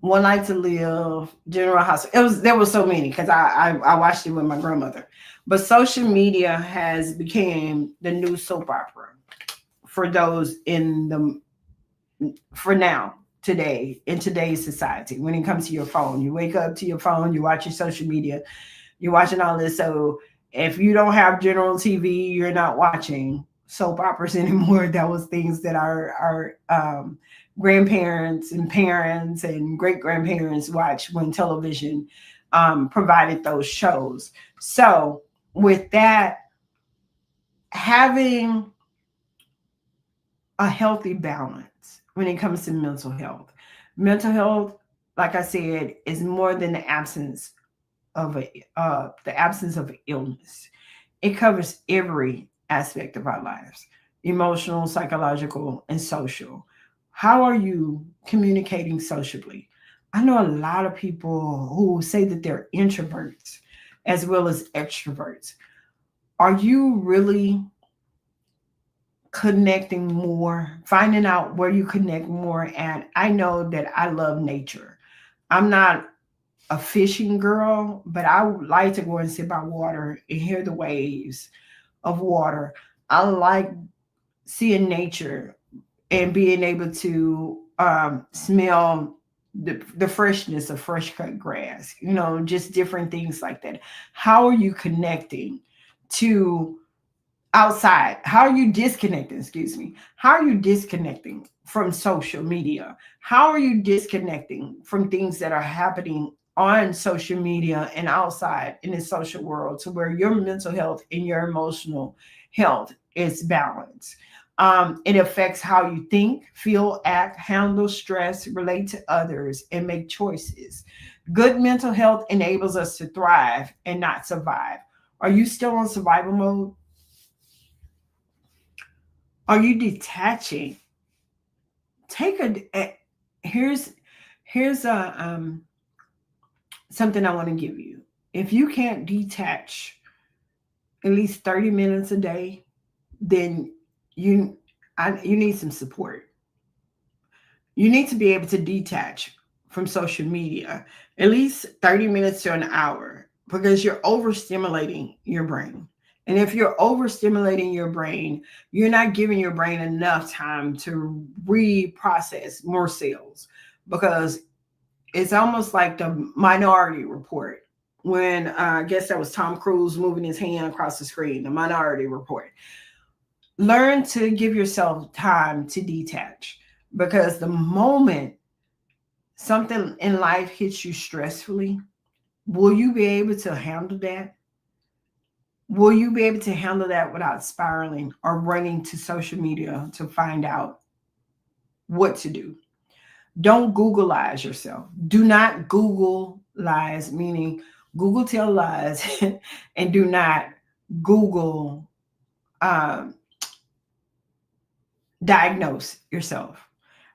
One Life to Live, General Hospital. There were so many because I watched it with my grandmother. But social media has become the new soap opera for those in the for now today in today's society. When it comes to your phone, you wake up to your phone, you watch your social media, you're watching all this. So if you don't have general TV, you're not watching soap operas anymore. That was things that our grandparents and parents and great grandparents watched when television provided those shows. So with that, having a healthy balance when it comes to mental health. Mental health, like I said, is more than the absence of illness. It covers every aspect of our lives: emotional, psychological, and social. How are you communicating socially? I know a lot of people who say that they're introverts as well as extroverts. Are you really connecting more, finding out where you connect more? And I know that I love nature. I'm not a fishing girl, but I would like to go and sit by water and hear the waves of water. I like seeing nature and being able to smell the freshness of fresh cut grass, just different things like that. How are you connecting to outside? How are you disconnecting? Excuse me. How are you disconnecting from social media? How are you disconnecting from things that are happening on social media and outside in the social world to where your mental health and your emotional health is balanced? It affects how you think, feel, act, handle stress, relate to others, and make choices. Good mental health enables us to thrive and not survive. Are you still on survival mode? Are you detaching? Take here's something I want to give you. If you can't detach at least 30 minutes a day, then you you need some support. You need to be able to detach from social media at least 30 minutes to an hour because you're overstimulating your brain. And if you're overstimulating your brain, you're not giving your brain enough time to reprocess more cells because it's almost like the Minority Report when I guess that was Tom Cruise moving his hand across the screen, the Minority Report. Learn to give yourself time to detach because the moment something in life hits you stressfully, will you be able to handle that? Will you be able to handle that without spiraling or running to social media to find out what to do? Don't Googleize yourself. Do not Google lies, meaning Google tell lies, and do not Google um, diagnose yourself.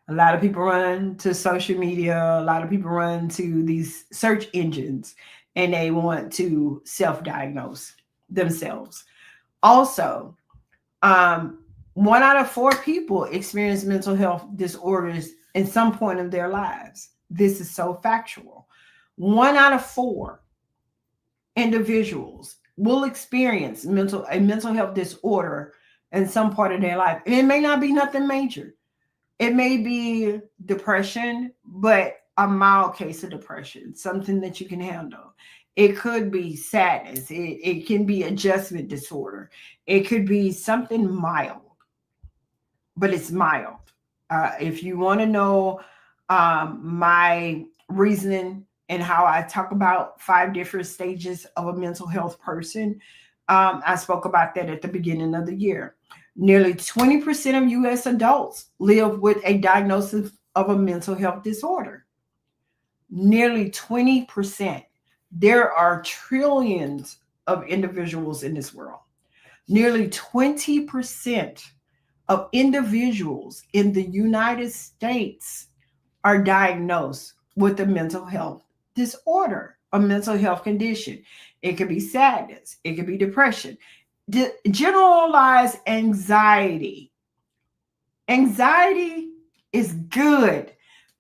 A lot of people run to social media, a lot of people run to these search engines, and they want to self diagnose themselves. Also, um, 1 out of 4 people experience mental health disorders in some point of their lives. This is so factual. 1 out of 4 individuals will experience a mental health disorder in some part of their life. And it may not be nothing major. It may be depression, but a mild case of depression, something that you can handle. It could be sadness. It can be adjustment disorder. It could be something mild, but it's mild. If you want to know my reasoning and how I talk about 5 different stages of a mental health person, I spoke about that at the beginning of the year. Nearly 20% of US adults live with a diagnosis of a mental health disorder. Nearly 20%. There are trillions of individuals in this world. Nearly 20% of individuals in the United States are diagnosed with a mental health disorder, a mental health condition. It could be sadness, it could be depression, generalized anxiety. Anxiety is good,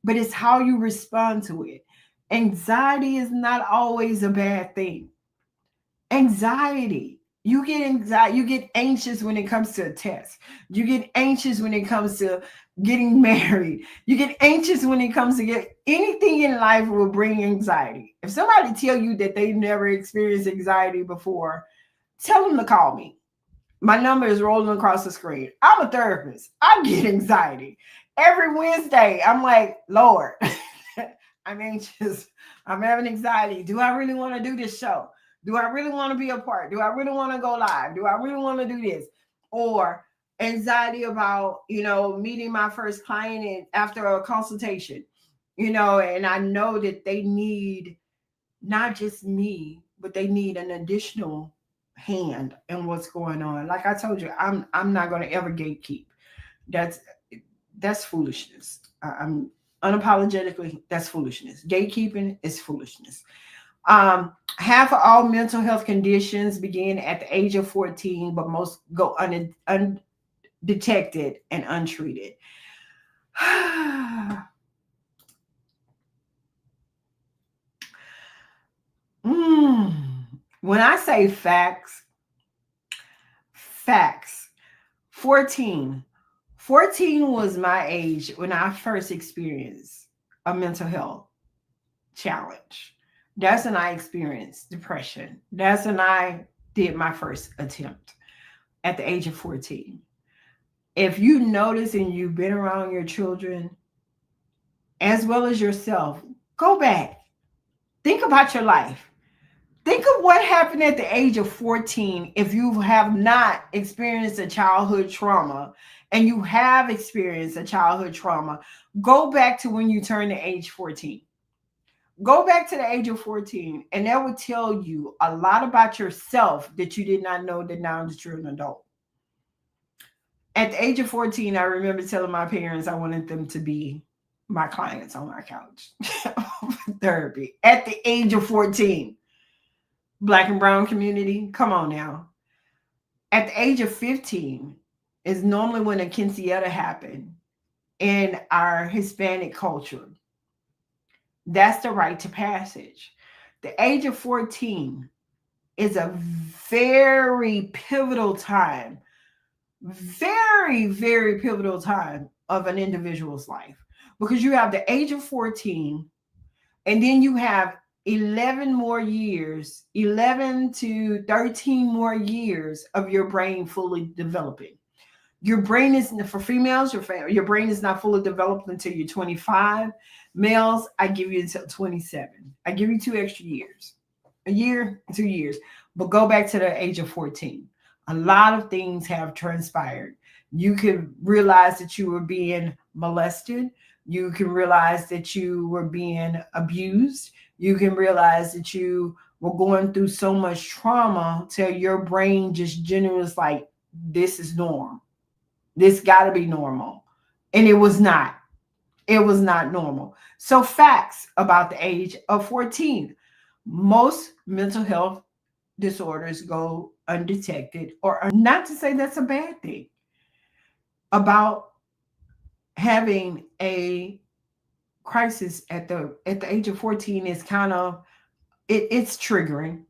but it's how you respond to it. Anxiety is not always a bad thing. Anxiety. You get anxiety, you get anxious when it comes to a test. You get anxious when it comes to getting married. You get anxious when it comes to get anything in life will bring anxiety. If somebody tell you that they never experienced anxiety before, tell them to call me. My number is rolling across the screen. I'm a therapist. I get anxiety. Every Wednesday, I'm like, Lord, I'm anxious. I'm having anxiety. Do I really want to do this show? Do I really want to be a part? Do I really want to go live? Do I really want to do this? Or anxiety about, meeting my first client after a consultation, and I know that they need not just me, but they need an additional hand in what's going on. Like I told you, I'm not going to ever gatekeep. That's that's foolishness. I'm unapologetically, that's foolishness. Gatekeeping is foolishness. Half of all mental health conditions begin at the age of 14, but most go undetected and untreated. When I say facts, facts, 14. 14 was my age when I first experienced a mental health challenge. That's when I experienced depression. That's when I did my first attempt at the age of 14. If you notice and you've been around your children as well as yourself, go back. Think about your life. Think of what happened at the age of 14 if you have not experienced a childhood trauma and you have experienced a childhood trauma. Go back to when you turned the age 14. Go back to the age of 14, and that would tell you a lot about yourself that you did not know that now that you're an adult. At the age of 14, I remember telling my parents I wanted them to be my clients on my couch therapy at the age of 14. Black and brown community, come on now. At the age of 15 is normally when a quinceañera happened in our Hispanic culture. That's the rite to passage. The age of 14 is a very pivotal time, very, very pivotal time of an individual's life, because you have the age of 14 and then you have 11 more years, 11 to 13 more years of your brain fully developing. Your brain is, for females, your brain is not fully developed until you're 25. Males, I give you until 27. I give you 2 extra years, a year, 2 years, but go back to the age of 14. A lot of things have transpired. You can realize that you were being molested. You can realize that you were being abused. You can realize that you were going through so much trauma till your brain just genuinely was like, this is normal. This got to be normal. And it was not. It was not normal. So facts about the age of 14. Most mental health disorders go undetected, or not to say that's a bad thing. About having a crisis at the age of 14 is kind of it's triggering.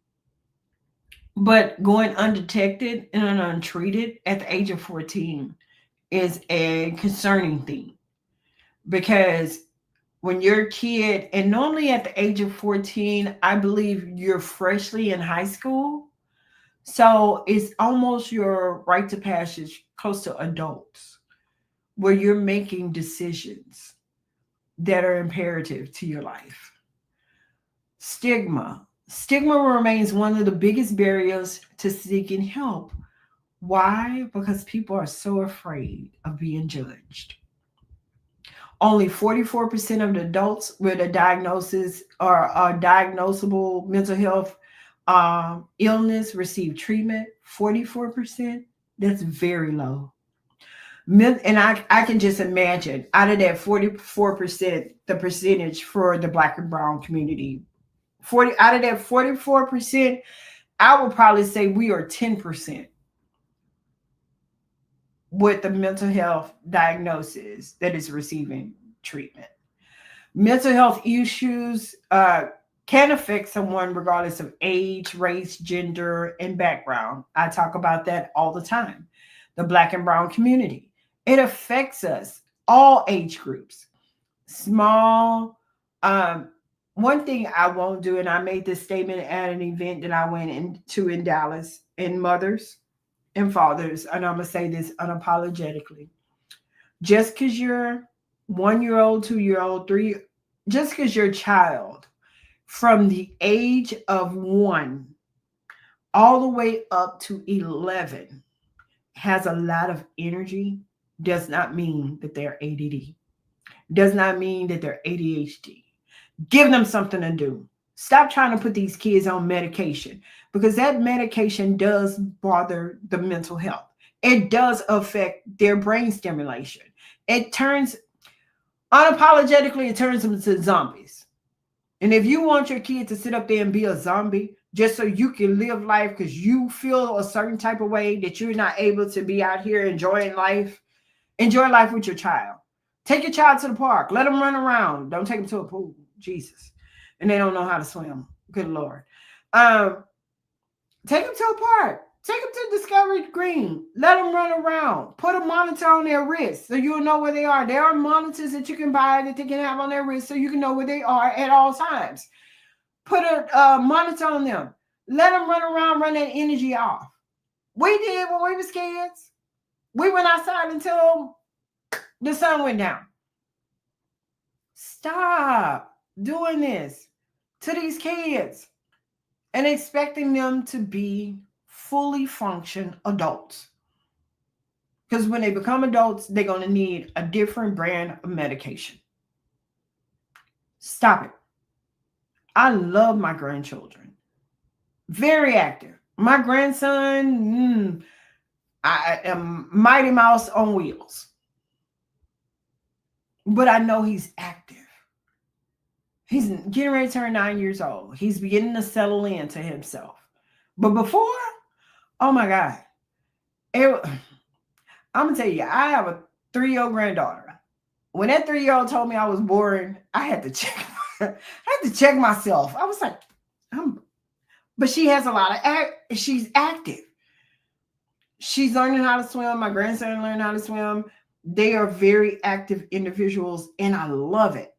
But going undetected and untreated at the age of 14 is a concerning thing, because when you're a kid, and normally at the age of 14, I believe you're freshly in high school. So it's almost your rite to passage close to adults, where you're making decisions that are imperative to your life. Stigma. Stigma remains one of the biggest barriers to seeking help. Why? Because people are so afraid of being judged. Only 44% of the adults with a diagnosis or a diagnosable mental health illness receive treatment. 44%. That's very low. And I can just imagine out of that 44%, the percentage for the Black and Brown community. 40 out of that 44%, I would probably say we are 10% with the mental health diagnosis that is receiving treatment. Mental health issues can affect someone regardless of age, race, gender, and background. I talk about that all the time. The Black and Brown community. It affects us, all age groups, small. One thing I won't do, and I made this statement at an event that I went into in Dallas, in mothers and fathers, and I'm going to say this unapologetically. Just because you're 1 year old, 2 year old, just because your child from the age of 1 all the way up to 11 has a lot of energy, does not mean that they're ADD, does not mean that they're ADHD. Give them something to do. Stop trying to put these kids on medication, because that medication does bother the mental health. It does affect their brain stimulation. It turns, unapologetically, it turns them into zombies. And if you want your kid to sit up there and be a zombie just so you can live life because you feel a certain type of way that you're not able to be out here enjoying life, enjoy life with your child. Take your child to the park. Let them run around. Don't take them to a pool. Jesus. And they don't know how to swim. Good Lord. Take them to a park. Take them to Discovery Green. Let them run around. Put a monitor on their wrist so you'll know where they are. There are monitors that you can buy that they can have on their wrist so you can know where they are at all times. Put a monitor on them. Let them run around, run that energy off. We did when we was kids. We went outside until the sun went down. Stop doing this to these kids and expecting them to be fully functioned adults. Because when they become adults, they're going to need a different brand of medication. Stop it. I love my grandchildren. Very active. My grandson, I am Mighty Mouse on wheels. But I know he's active. He's getting ready to turn 9 years old. He's beginning to settle into himself. But before, oh my God. I'm going to tell you, I have a 3-year-old granddaughter. When that 3-year-old told me I was boring, I had to check myself. I was like, but she has a lot of she's active. She's learning how to swim. My grandson learned how to swim. They are very active individuals, and I love it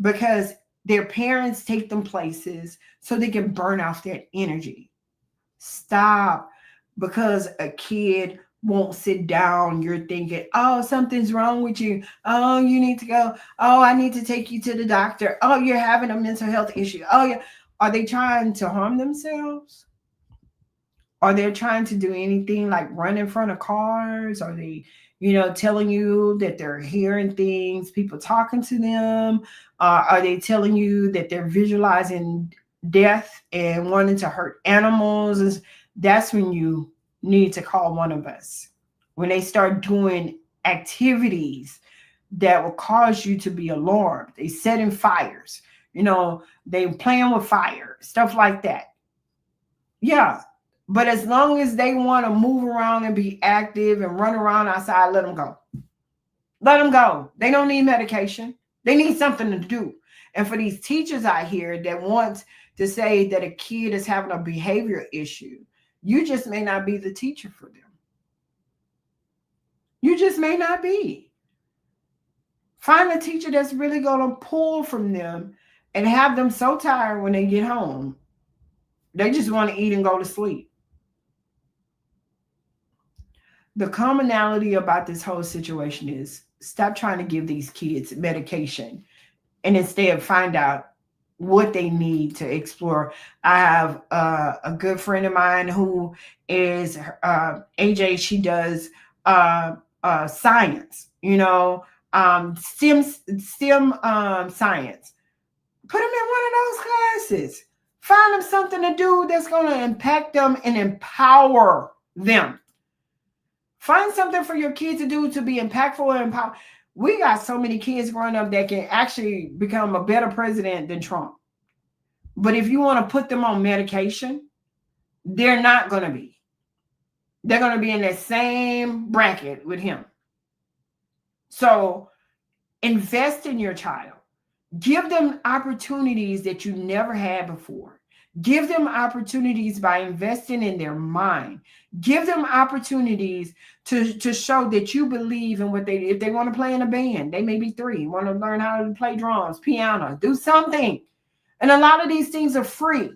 because their parents take them places so they can burn off that energy. Stop. Because a kid won't sit down, you're thinking, oh, something's wrong with you. Oh, you need to go. Oh, I need to take you to the doctor. Oh, you're having a mental health issue. Oh, yeah. Are they trying to harm themselves? Are they trying to do anything like run in front of cars? Are they, telling you that they're hearing things, people talking to them? Are they telling you that they're visualizing death and wanting to hurt animals? That's when you need to call one of us. When they start doing activities that will cause you to be alarmed, they setting fires, they playing with fire, stuff like that. Yeah. But as long as they want to move around and be active and run around outside, let them go. Let them go. They don't need medication. They need something to do. And for these teachers out here that want to say that a kid is having a behavior issue, you just may not be the teacher for them. You just may not be. Find a teacher that's really going to pull from them and have them so tired when they get home, they just want to eat and go to sleep. The commonality about this whole situation is stop trying to give these kids medication and instead find out what they need to explore. I have a good friend of mine who is AJ. She does science, STEM science. Put them in one of those classes. Find them something to do that's going to impact them and empower them. Find something for your kids to do to be impactful and empower. We got so many kids growing up that can actually become a better president than Trump. But if you want to put them on medication, they're not going to be. They're going to be in that same bracket with him. So invest in your child. Give them opportunities that you never had before. Give them opportunities by investing in their mind. Give them opportunities to show that you believe in what if they want to play in a band, they may be 3, want to learn how to play drums, piano, do something. And a lot of these things are free.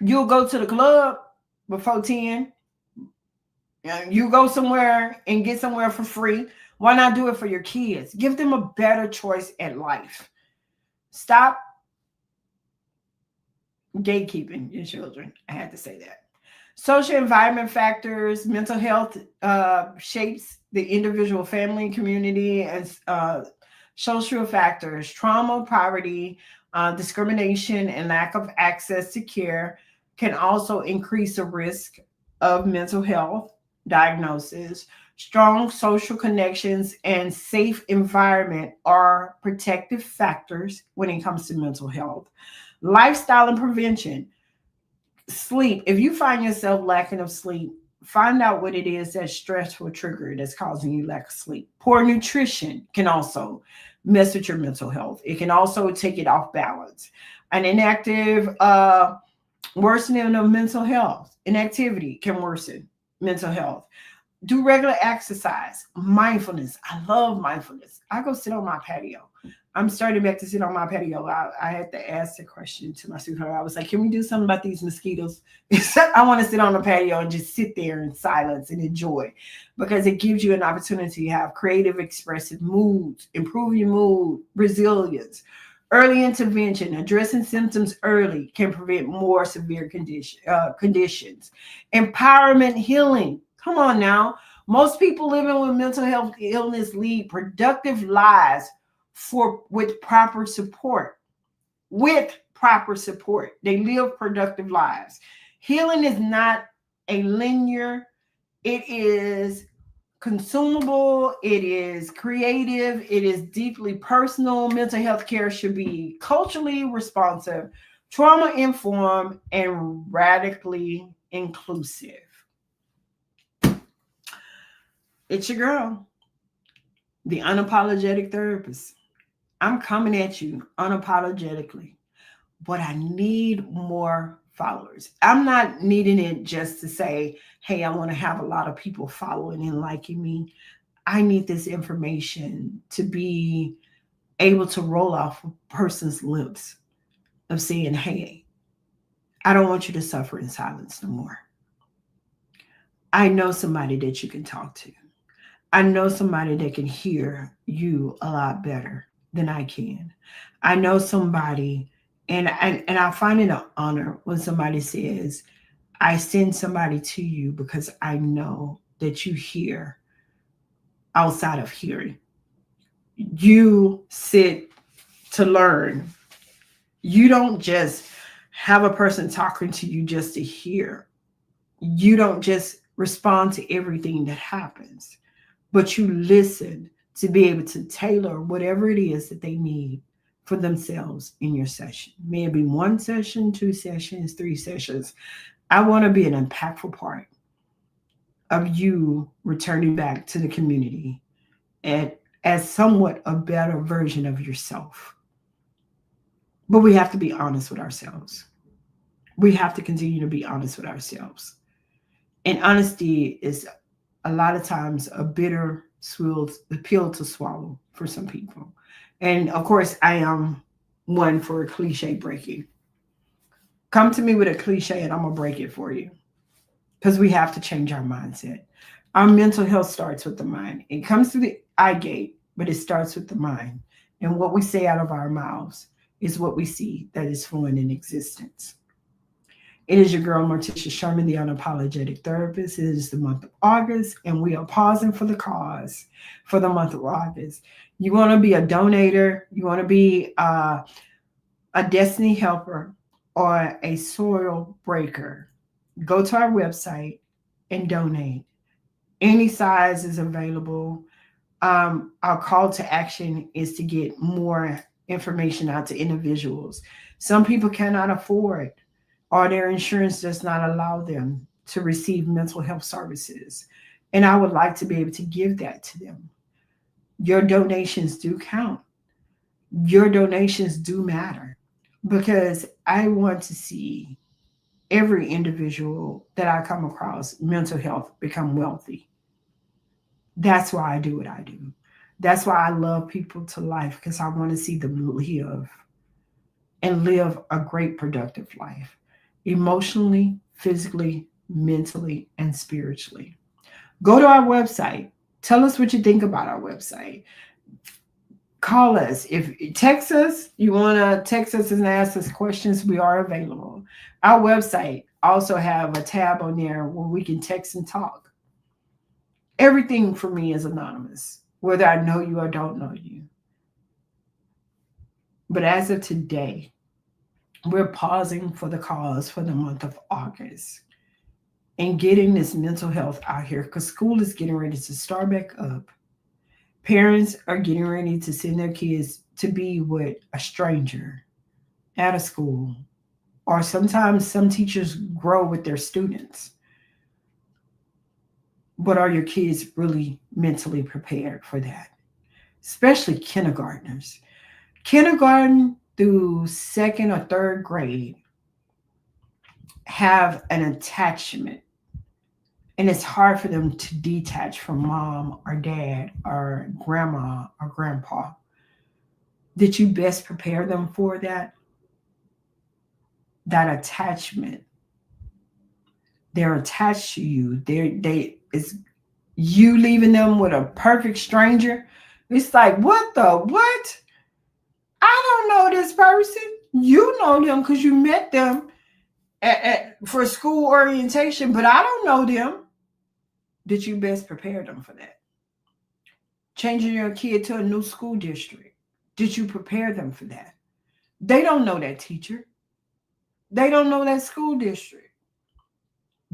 You'll go to the club before 10. You go somewhere and get somewhere for free. Why not do it for your kids? Give them a better choice at life. Stop gatekeeping your children. I had to say that. Social environment factors, mental health shapes the individual, family, community, and social factors. Trauma, poverty, discrimination, and lack of access to care can also increase the risk of mental health diagnosis. Strong social connections and safe environment are protective factors when it comes to mental health. Lifestyle and prevention. Sleep. If you find yourself lacking of sleep, find out what it is that's stressful trigger that's causing you lack of sleep. Poor nutrition can also mess with your mental health. It can also take it off balance. An inactive worsening of mental health. Inactivity can worsen mental health. Do regular exercise. Mindfulness. I love mindfulness. I go sit on my patio. I'm starting back to sit on my patio. I had to ask the question to my supervisor. I was like, can we do something about these mosquitoes? I want to sit on the patio and just sit there in silence and enjoy, because it gives you an opportunity to have creative, expressive moods, improve your mood, resilience. Early intervention, addressing symptoms early can prevent more severe conditions. Empowerment healing. Come on now. Most people living with mental health illness lead productive lives with proper support. With proper support, they live productive lives. Healing is not a linear, it is consumable, it is creative, it is deeply personal. Mental health care should be culturally responsive, trauma informed, and radically inclusive. It's your girl, the unapologetic therapist. I'm coming at you unapologetically, but I need more followers. I'm not needing it just to say, hey, I want to have a lot of people following and liking me. I need this information to be able to roll off a person's lips of saying, hey, I don't want you to suffer in silence no more. I know somebody that you can talk to. I know somebody that can hear you a lot better than I can. I know somebody, and I find it an honor when somebody says, I send somebody to you because I know that you hear outside of hearing. You sit to learn. You don't just have a person talking to you just to hear. You don't just respond to everything that happens, but you listen to be able to tailor whatever it is that they need for themselves in your session. May it be 1 session, 2 sessions, 3 sessions. I want to be an impactful part of you returning back to the community and as somewhat a better version of yourself. But we have to be honest with ourselves. We have to continue to be honest with ourselves. And honesty is a lot of times a bitter pill to swallow for some people. And of course, I am one for cliche breaking. Come to me with a cliche and I'm going to break it for you, because we have to change our mindset. Our mental health starts with the mind. It comes through the eye gate, but it starts with the mind. And what we say out of our mouths is what we see that is flowing in existence. It is your girl, Morticia Sherman, the unapologetic therapist. It is the month of August, and we are pausing for the cause for the month of August. You want to be a donator, you want to be a destiny helper, or a soil breaker, go to our website and donate. Any size is available. Our call to action is to get more information out to individuals. Some people cannot afford, or their insurance does not allow them to receive mental health services. And I would like to be able to give that to them. Your donations do count. Your donations do matter, because I want to see every individual that I come across mental health become wealthy. That's why I do what I do. That's why I love people to life, because I want to see them live and live a great productive life, emotionally, physically, mentally, and spiritually. Go to our website. Tell us what you think about our website. Call us. If text us, you want to text us and ask us questions, we are available. Our website also have a tab on there where we can text and talk. Everything for me is anonymous, whether I know you or don't know you. But as of today, we're pausing for the cause for the month of August and getting this mental health out here, because school is getting ready to start back up. Parents are getting ready to send their kids to be with a stranger at a school, or sometimes some teachers grow with their students. But are your kids really mentally prepared for that? Especially kindergartners. Kindergarten through second or third grade have an attachment, and it's hard for them to detach from mom or dad or grandma or grandpa. Did you best prepare them for that? That attachment. They're attached to you. It's you leaving them with a perfect stranger. It's like, what the what? I don't know this person. You know them because you met them for school orientation, but I don't know them. Did you best prepare them for that? Changing your kid to a new school district. Did you prepare them for that? They don't know that teacher. They don't know that school district.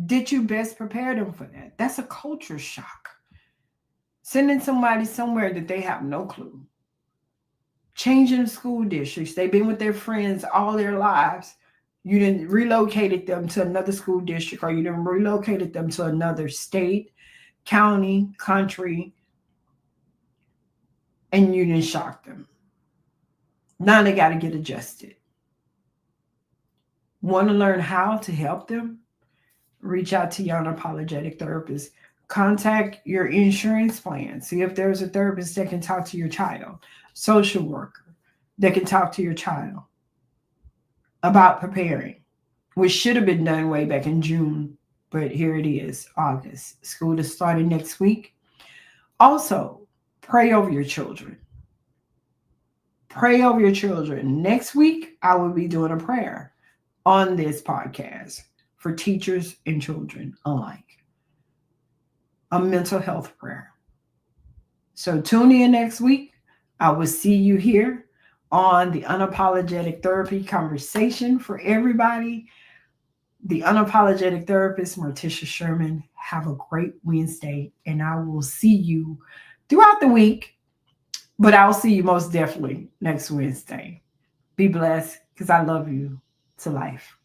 Did you best prepare them for that? That's a culture shock. Sending somebody somewhere that they have no clue. Changing school districts. They've been with their friends all their lives. You didn't relocated them to another school district, or you didn't relocated them to another state, county, country, and you didn't shock them. Now they got to get adjusted. Want to learn how to help them? Reach out to your unapologetic therapist. Contact your insurance plan. See if there's a therapist that can talk to your child, social worker that can talk to your child about preparing, which should have been done way back in June, but here it is, August. School is starting next week. Also, pray over your children. Pray over your children. Next week, I will be doing a prayer on this podcast for teachers and children alike. A mental health prayer. So tune in next week. I will see you here on the Unapologetic Therapy Conversation for everybody. The Unapologetic Therapist, Morticia Sherman. Have a great Wednesday, and I will see you throughout the week, but I'll see you most definitely next Wednesday. Be blessed, because I love you to life.